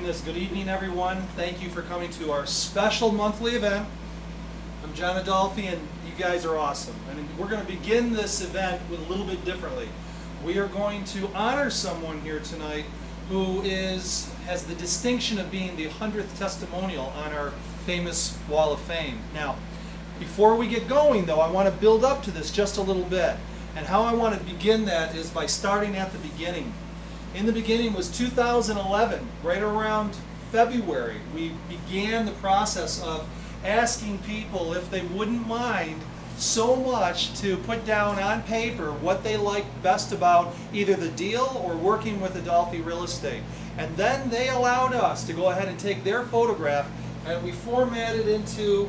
doing this. Good evening, everyone. Thank you for coming to our special monthly event. I'm John Adolfi, and you guys are awesome. And we're going to begin this event with a little bit differently. We are going to honor someone here tonight who has the distinction of being the 100th testimonial on our famous Wall of Fame. Now, before we get going, though, I want to build up to this just a little bit. And how I want to begin that is by starting at the beginning. In the beginning was 2011, right around February. We began the process of asking people if they wouldn't mind so much to put down on paper what they liked best about either the deal or working with Adolfi Real Estate. And then they allowed us to go ahead and take their photograph, and we formatted into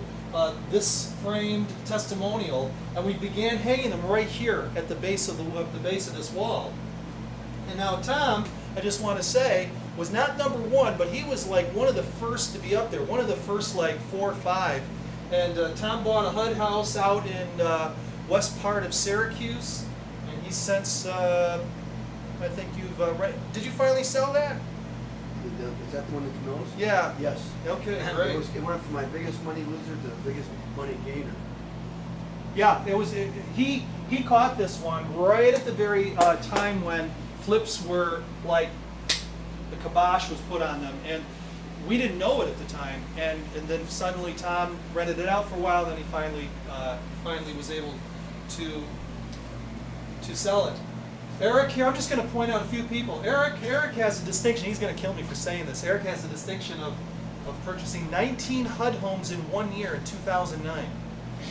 this framed testimonial, and we began hanging them right here at the base of this wall. And now Tom, I just want to say, was not number one, but he was like one of the first to be up there, one of the first like 4 or 5. And Tom bought a HUD house out in west part of Syracuse, and he's since, I think you've, did you finally sell that? Is that the one that knows? Yeah. Yes. Okay, great. It went from my biggest money loser to the biggest money gainer. Yeah, he caught this one right at the very time when flips were like, the kibosh was put on them, and we didn't know it at the time, and then suddenly Tom rented it out for a while, then he finally was able to sell it. Eric here, I'm just going to point out a few people. Eric has a distinction. He's going to kill me for saying this. Eric has the distinction of purchasing 19 HUD homes in 1 year in 2009.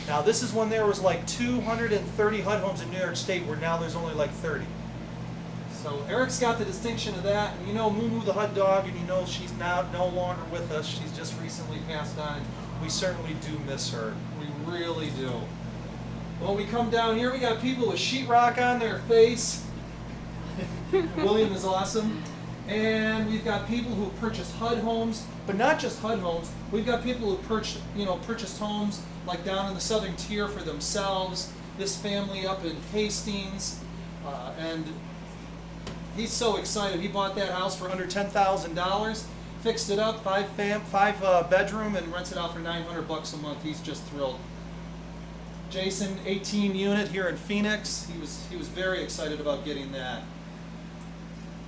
Now this is when there was like 230 HUD homes in New York State, where now there's only like 30. So Eric's got the distinction of that. And you know Moo the HUD dog, and you know she's now no longer with us. She's just recently passed on. We certainly do miss her. We really do. When we come down here, we got people with sheetrock on their face. William is awesome. And we've got people who purchase HUD homes, but not just HUD homes. We've got people who purchased homes like down in the southern tier for themselves. This family up in Hastings, and he's so excited. He bought that house for under $10,000, fixed it up, five bedroom, and rents it out for $900 a month. He's just thrilled. Jason, 18 unit here in Phoenix. He was very excited about getting that.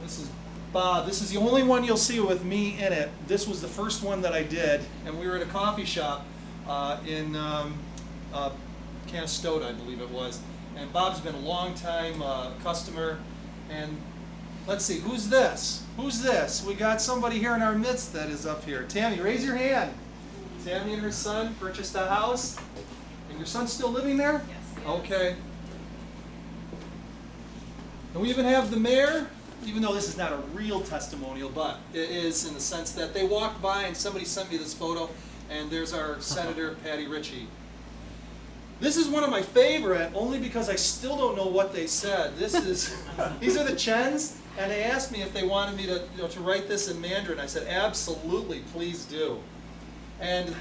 This is Bob. This is the only one you'll see with me in it. This was the first one that I did, and we were at a coffee shop in Canastota, I believe it was. And Bob's been a long time customer. And let's see, who's this? Who's this? We got somebody here in our midst that is up here. Tammy, raise your hand. Tammy and her son purchased a house. And your son's still living there? Yes. Okay. And we even have the mayor, even though this is not a real testimonial, but it is in the sense that they walked by and somebody sent me this photo, and there's our Senator Patty Ritchie. This is one of my favorite, only because I still don't know what they said. These are the Chens, and they asked me if they wanted me to write this in Mandarin. I said, absolutely, please do. And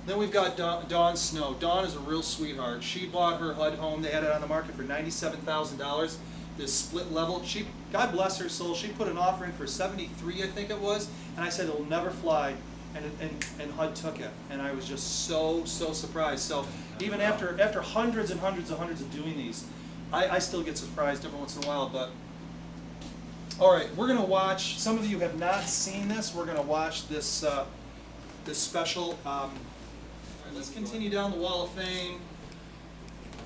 then we've got Dawn Snow. Dawn is a real sweetheart. She bought her HUD home. They had it on the market for $97,000. This split level. God bless her soul, she put an offer in for $73,000, I think it was, and I said it'll never fly. And HUD took it, and I was just so surprised. So even after hundreds and hundreds of doing these, I still get surprised every once in a while. But all right, we're going to watch. Some of you have not seen this. We're going to watch this this special. Let's continue down the Wall of Fame.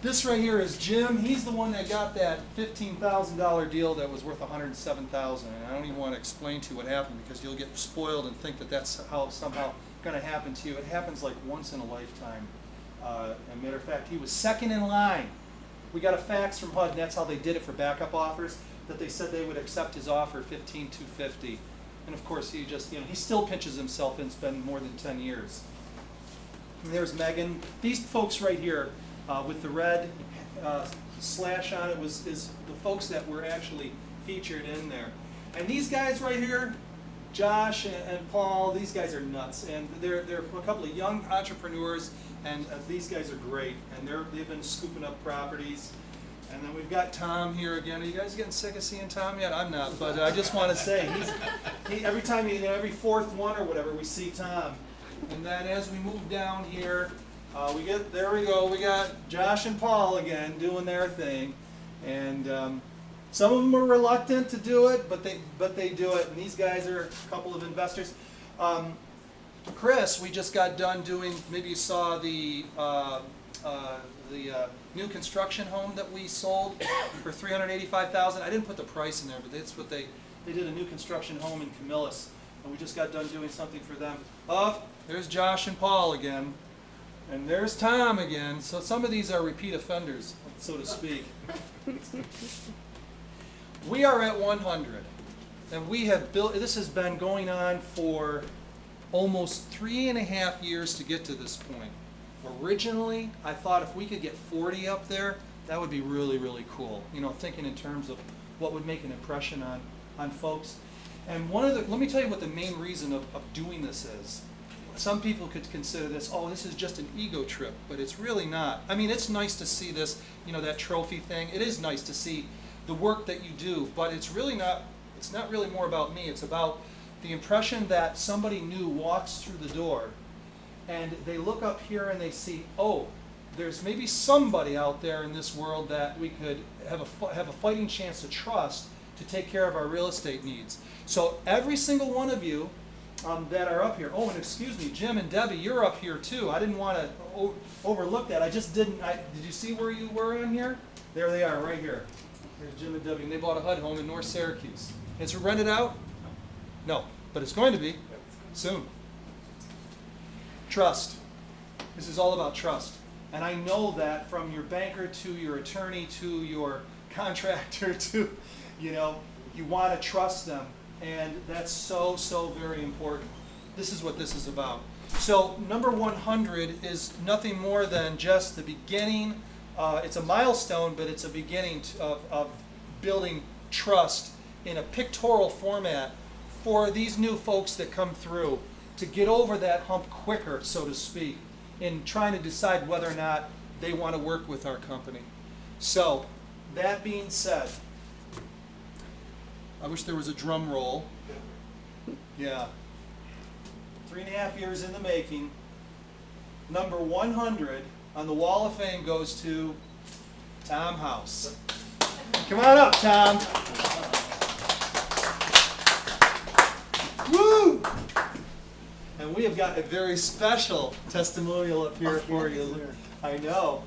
This right here is Jim. He's the one that got that $15,000 deal that was worth $107,000. And I don't even want to explain to you what happened, because you'll get spoiled and think that that's somehow going to happen to you. It happens like once in a lifetime. As a matter of fact, he was second in line. We got a fax from HUD, and that's how they did it for backup offers, that they said they would accept his offer, $15,250. And of course, he just, he still pinches himself, and it's been more than 10 years. And there's Megan. These folks right here, with the red slash on it, is the folks that were actually featured in there. And these guys right here, Josh and Paul, these guys are nuts. And they're a couple of young entrepreneurs, and these guys are great. And they've been scooping up properties. And then we've got Tom here again. Are you guys getting sick of seeing Tom yet? I'm not, but I just want to say, every time, every fourth one or whatever, we see Tom. And then as we move down here, there we go, we got Josh and Paul again doing their thing. And some of them are reluctant to do it, but they do it. And these guys are a couple of investors. Chris, we just got done doing, maybe you saw the new construction home that we sold for $385,000. I didn't put the price in there, but that's what they did, a new construction home in Camillus, and we just got done doing something for them. Oh, there's Josh and Paul again, and there's Tom again. So some of these are repeat offenders, so to speak. We are at 100, and we have built. This has been going on for almost 3.5 years to get to this point. Originally, I thought if we could get 40 up there, that would be really, really cool. You know, thinking in terms of what would make an impression on folks. And let me tell you what the main reason of doing this is. Some people could consider this, oh, this is just an ego trip, but it's really not. I mean, it's nice to see this, you know, that trophy thing. It is nice to see the work that you do, but it's not really more about me. It's about the impression that somebody new walks through the door and they look up here and they see, oh, there's maybe somebody out there in this world that we could have a fighting chance to trust to take care of our real estate needs. So every single one of you that are up here, oh, and excuse me, Jim and Debbie, you're up here too. I didn't want to overlook that. Did you see where you were in here? There they are, right here. There's Jim and Debbie, and they bought a HUD home in North Syracuse. Is it rented out? No, but it's going to be soon. Trust. This is all about trust. And I know that from your banker to your attorney to your contractor to, you know, you want to trust them. And that's so, so very important. This is what this is about. So number 100 is nothing more than just the beginning. It's a milestone, but it's a beginning of building trust in a pictorial format for these new folks that come through to get over that hump quicker, so to speak, in trying to decide whether or not they want to work with our company. So, that being said, I wish there was a drum roll. Yeah. 3.5 years in the making. Number 100 on the Wall of Fame goes to Tom House. Come on up, Tom. Woo! And we have got a very special testimonial up here for you. I know.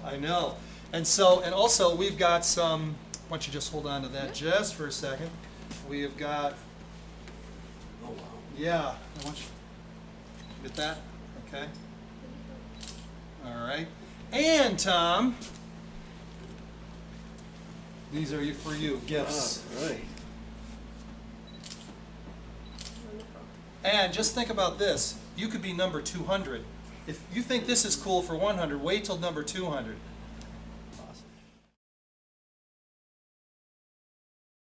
And also we've got some, why don't you just hold on to that just for a second. We have got, Oh, wow. yeah, I want you get that? Okay. All right. And Tom, these are for you, gifts. All right. And just think about this. You could be number 200. If you think this is cool for 100, wait till number 200.